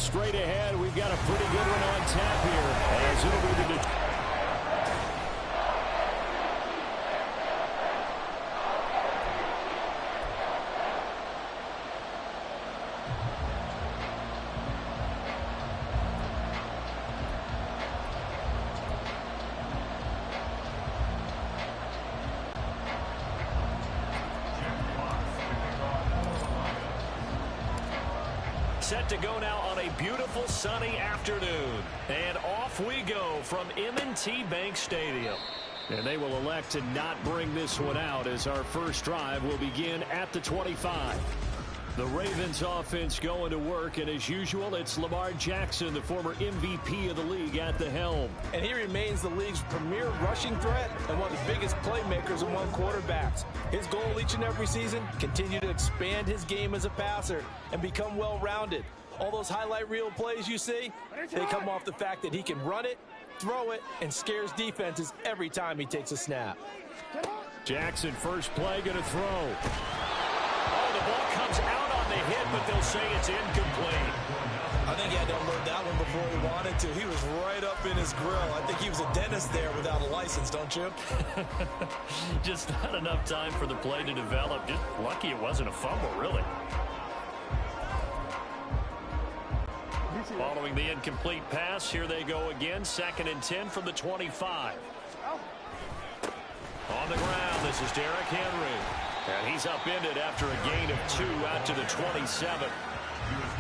straight ahead. We've got a pretty good one on tap here, as it'll be the set to go now on a beautiful sunny afternoon. And off we go from M&T Bank Stadium. And they will elect to not bring this one out as our first drive will begin at the 25. The Ravens offense going to work, and as usual, it's Lamar Jackson, the former MVP of the league, at the helm. And he remains the league's premier rushing threat and one of the biggest playmakers among quarterbacks. His goal each and every season, continue to expand his game as a passer and become well-rounded. All those highlight reel plays you see, they come off the fact that he can run it, throw it, and scares defenses every time he takes a snap. Jackson, first play, going to throw. Oh, the ball comes out on the hit, but they'll say it's incomplete. I think he had to unload that one before he wanted to. He was right up in his grill. I think he was a dentist there without a license, don't you? Just not enough time for the play to develop. Just lucky it wasn't a fumble, really. Following the incomplete pass, here they go again. 2nd and 10 from the 25. On the ground, this is Derrick Henry. And he's upended after a gain of 2 out to the 27.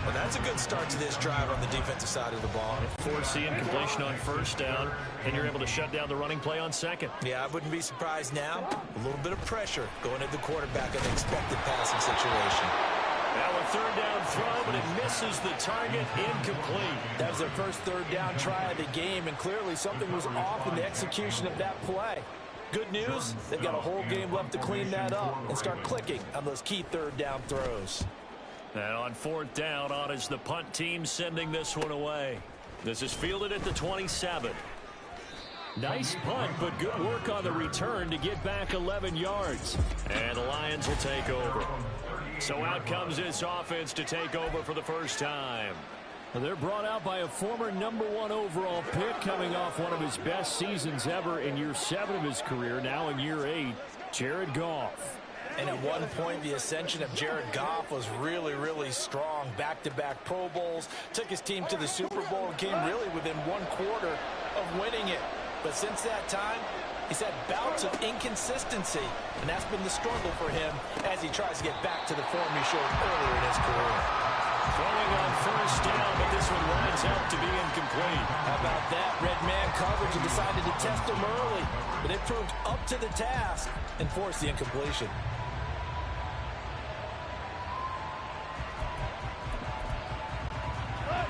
Well, that's a good start to this drive on the defensive side of the ball. Force the incompletion on first down, and you're able to shut down the running play on second. Yeah, I wouldn't be surprised now. A little bit of pressure going at the quarterback in an expected passing situation. Now a 3rd down throw, but it misses the target, incomplete. That was their first 3rd down try of the game, and clearly something was off in the execution of that play. Good news, they've got a whole game left to clean that up and start clicking on those key 3rd down throws. And on 4th down, on is the punt team sending this one away. This is fielded at the 27. Nice punt, but good work on the return to get back 11 yards. And the Lions will take over. So out comes this offense to take over for the first time. They're brought out by a former #1 overall pick coming off one of his best seasons ever in year 7 of his career, now in year 8, Jared Goff. And at one point, the ascension of Jared Goff was really, really strong. Back-to-back Pro Bowls, took his team to the Super Bowl and came really within 1/4 of winning it. But since that time, he's had bouts of inconsistency, and that's been the struggle for him as he tries to get back to the form he showed earlier in his career. Throwing on first down, but this one winds up to be incomplete. How about that? Red man coverage and decided to test him early, but it proved up to the task and forced the incompletion.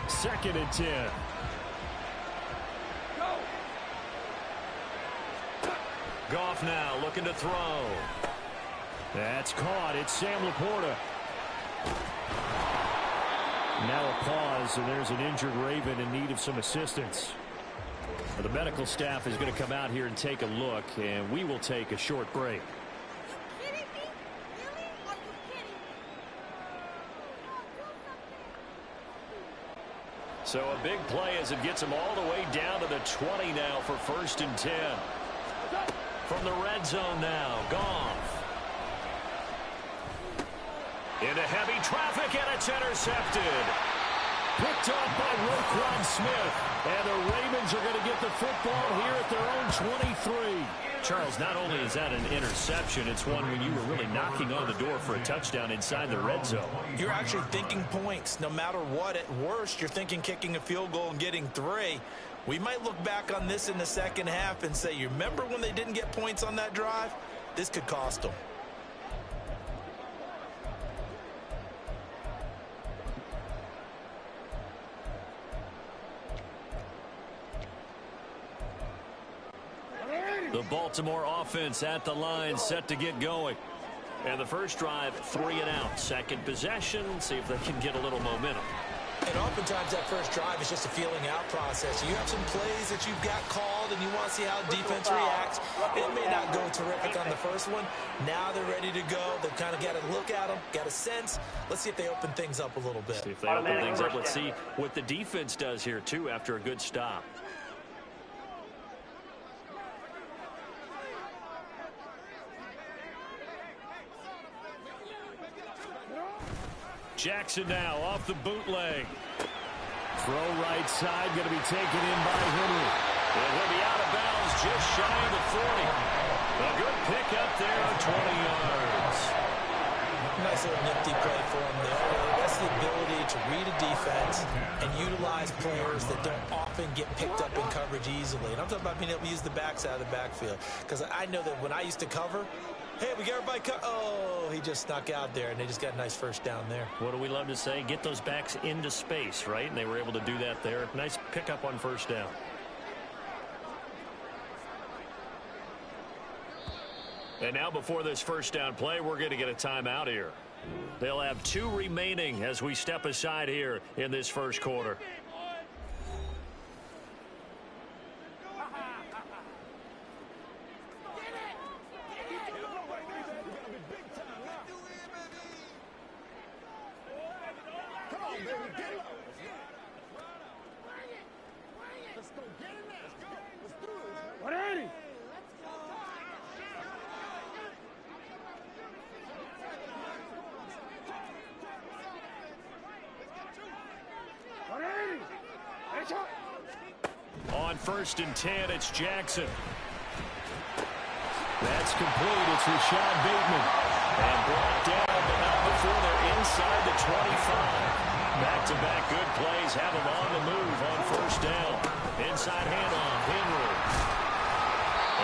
Second and 10. Goff now looking to throw. That's caught. It's Sam Laporta. Now a pause, and there's an injured Raven in need of some assistance. The medical staff is going to come out here and take a look, and we will take a short break. So a big play as it gets him all the way down to the 20 now for 1st and 10. From the red zone now, Goff. Into heavy traffic, and it's intercepted. Picked up by Roquan Smith. And the Ravens are going to get the football here at their own 23. Charles, not only is that an interception, it's one when you were really knocking on the door for a touchdown inside the red zone. You're actually thinking points. No matter what, at worst, you're thinking kicking a field goal and getting 3. We might look back on this in the second half and say, you remember when they didn't get points on that drive? This could cost them. The Baltimore offense at the line, set to get going. And the first drive, 3 and out. Second possession, see if they can get a little momentum. And oftentimes that first drive is just a feeling out process. You have some plays that you've got called and you want to see how the defense reacts. It may not go terrific on the first one. Now they're ready to go. They've kind of got to look at them, got a sense. Let's see if they open things up a little bit. See if they open things up. Let's see what the defense does here, too, after a good stop. Jackson now off the bootleg. Throw right side, going to be taken in by Henry. It will be out of bounds just shy of the 40. A good pick up there on 20 yards. Nice little nifty play for him there. That's the ability to read a defense and utilize players that don't often get picked up in coverage easily. And I'm talking about being able to use the backside of the backfield. Because I know that when I used to cover, hey, we got everybody cut. Oh, he just snuck out there, and they just got a nice first down there. What do we love to say? Get those backs into space, right? And they were able to do that there. Nice pickup on first down. And now before this first down play, we're going to get a timeout here. They'll have 2 remaining as we step aside here in this first quarter. On 1st and 10, it's Jackson. That's complete. It's Rashad Bateman. And brought down, but not before they're inside the 25. Back-to-back good plays have him on the move on first down. Inside handoff, Henry.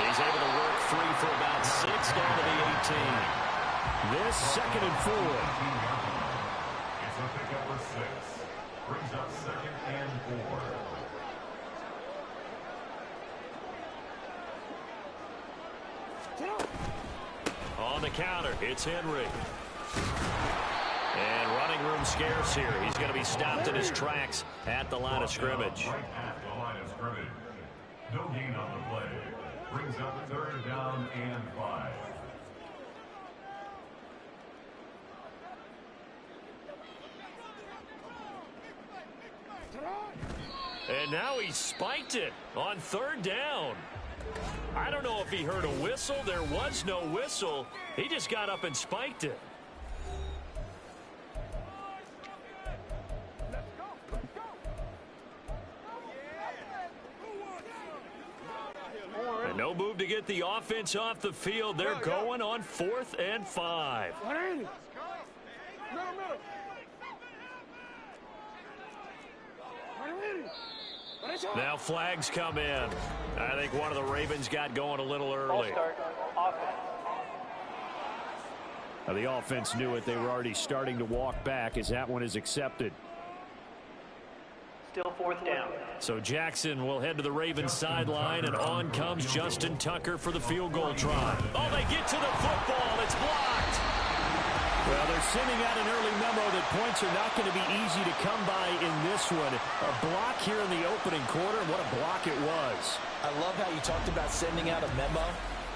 And he's able to work free for about 6 down to the 18. This 2nd and 4. It's a pickup for 6. Brings up 2nd and 4. On the counter, it's Henry. And running room scarce here. He's going to be stopped in his tracks at the line of scrimmage. Right at the line of scrimmage. No gain on the play. Brings up 3rd down and 5. And now he spiked it on 3rd down. I don't know if he heard a whistle. There was no whistle. He just got up and spiked it. And no move to get the offense off the field. They're going on 4th and 5. Now flags come in. I think one of the Ravens got going a little early. Now the offense knew it. They were already starting to walk back as that one is accepted. Still 4th down. So Jackson will head to the Ravens sideline, and on comes Justin Tucker for the field goal try. Oh, they get to the football. It's blocked. Well, they're sending out an early memo that points are not going to be easy to come by in this one. A block here in the opening quarter, and what a block it was. I love how you talked about sending out a memo.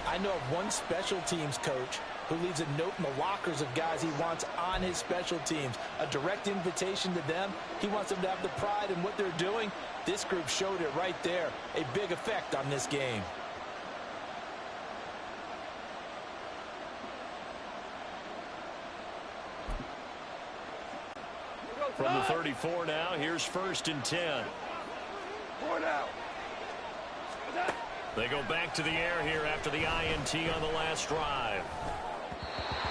I know of one special teams coach who leaves a note in the lockers of guys he wants on his special teams. A direct invitation to them. He wants them to have the pride in what they're doing. This group showed it right there. A big effect on this game. From the 34 now, here's 1st and 10. They go back to the air here after the INT on the last drive.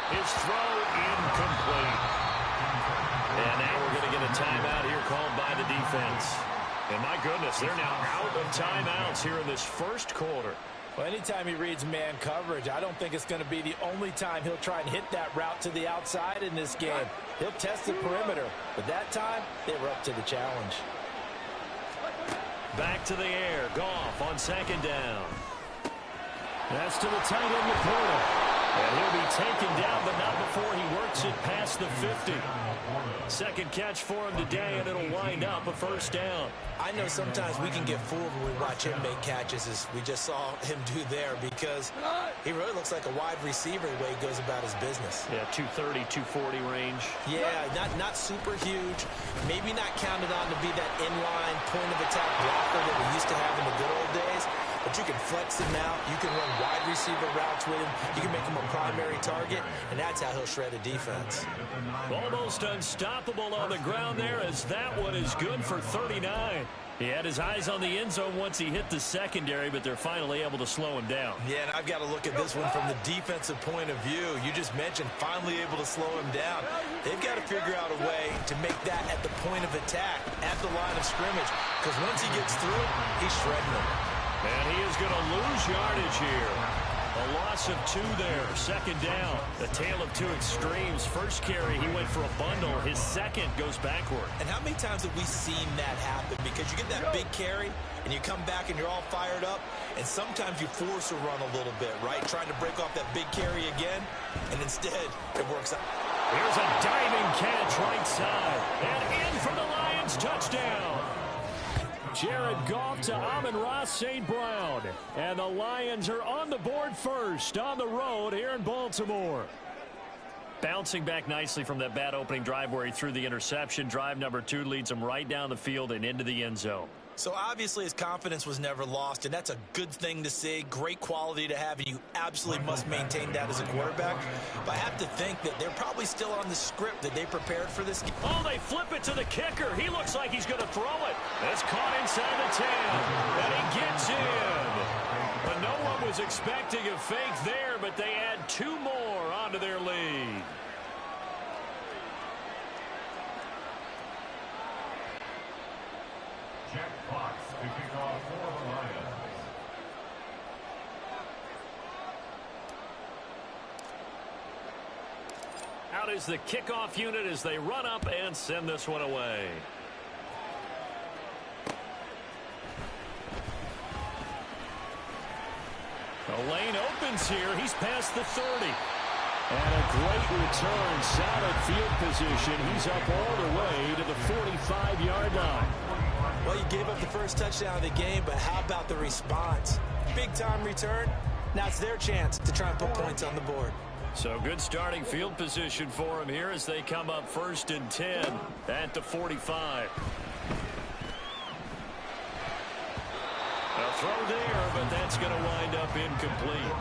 His throw incomplete. And now we're going to get a timeout here called by the defense. And my goodness, they're now out of timeouts here in this first quarter. Well, anytime he reads man coverage, I don't think it's going to be the only time he'll try and hit that route to the outside in this game. He'll test the perimeter, but that time, they were up to the challenge. Back to the air. Goff on 2nd down. That's to the tight end, Laporta. And he'll be taken down, but not before he works it past the 50. Second catch for him today, and it'll wind up a first down. I know sometimes we can get fooled when we watch him make catches, as we just saw him do there, because he really looks like a wide receiver the way he goes about his business. Yeah, 230, 240 range. Yeah, not super huge. Maybe not counted on to be that inline point-of-attack blocker that we used to have in the good old days. But you can flex him out. You can run wide receiver routes with him. You can make him a primary target, and that's how he'll shred a defense. Almost unstoppable on the ground there, as that one is good for 39. He had his eyes on the end zone once he hit the secondary, but they're finally able to slow him down. Yeah, and I've got to look at this one from the defensive point of view. You just mentioned finally able to slow him down. They've got to figure out a way to make that at the point of attack, at the line of scrimmage, because once he gets through, he's shredding them. And he is going to lose yardage here. A loss of 2 there. Second down. The tale of two extremes. First carry, he went for a bundle. His second goes backward. And how many times have we seen that happen? Because you get that big carry, and you come back and you're all fired up, and sometimes you force a run a little bit, right? Trying to break off that big carry again, and instead it works out. Here's a diving catch right side. And in for the Lions. Touchdown. Jared Goff to Amon-Ra St. Brown. And the Lions are on the board first on the road here in Baltimore. Bouncing back nicely from that bad opening drive where he threw the interception. Drive number 2 leads him right down the field and into the end zone. So obviously his confidence was never lost, and that's a good thing to see. Great quality to have, and you absolutely must maintain that as a quarterback. But I have to think that they're probably still on the script that they prepared for this game. Oh, they flip it to the kicker. He looks like he's going to throw it. It's caught inside the 10, and he gets in. But no one was expecting a fake there, but they add 2 more onto their lead. Jack Fox to kick off for the Lions. Out is the kickoff unit as they run up and send this one away. The lane opens here. He's past the 30. And a great return. Solid field position. He's up all the way to the 45-yard line. Well, you gave up the first touchdown of the game, but how about the response? Big-time return. Now it's their chance to try and put points on the board. So good starting field position for him here as they come up 1st and 10 at the 45. A throw there, but that's going to wind up incomplete.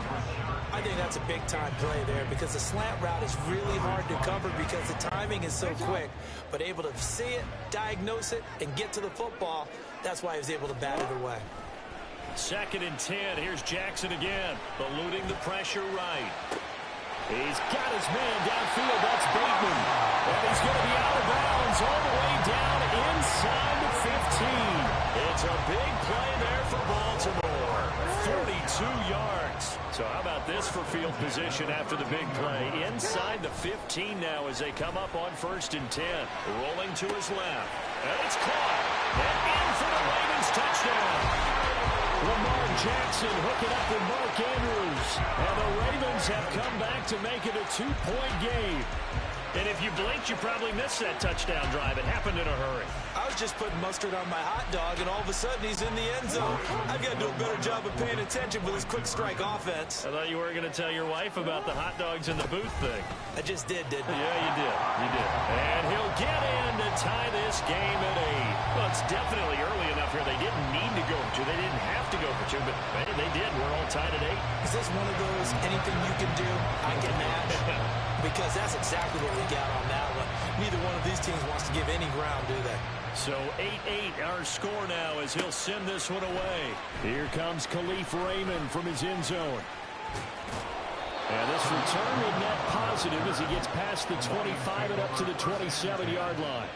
I think that's a big-time play there because the slant route is really hard to cover because the timing is so quick. But able to see it, diagnose it, and get to the football, that's why he was able to bat it away. 2nd and 10. Here's Jackson again, eluding the pressure right. He's got his man downfield. That's Bateman. And he's going to be out of bounds all the way down inside the 15. It's a big play there for Baltimore. 42 yards. So how about this for field position after the big play? Inside the 15 now as they come up on 1st and 10. Rolling to his left. And it's caught. And in for the Ravens touchdown. Lamar Jackson hooking up with Mark Andrews. And the Ravens have come back to make it a 2-point game. And if you blinked, you probably missed that touchdown drive. It happened in a hurry. I was just putting mustard on my hot dog, and all of a sudden he's in the end zone. I've got to do a better job of paying attention with this quick strike offense. I thought you were going to tell your wife about the hot dogs in the booth thing. I just did, didn't I? Yeah, you did. You did. And he'll get in to tie this game at 8. Well, it's definitely early enough here. They didn't need to go for 2. They didn't have to go for 2, but they did. We're all tied at 8. Is this one of those anything you can do, I can match? Because that's exactly what we got on that one. Neither one of these teams wants to give any ground, do they? So 8-8 our score now as he'll send this one away. Here comes Khalif Raymond from his end zone. And this return will net positive as he gets past the 25 and up to the 27-yard line.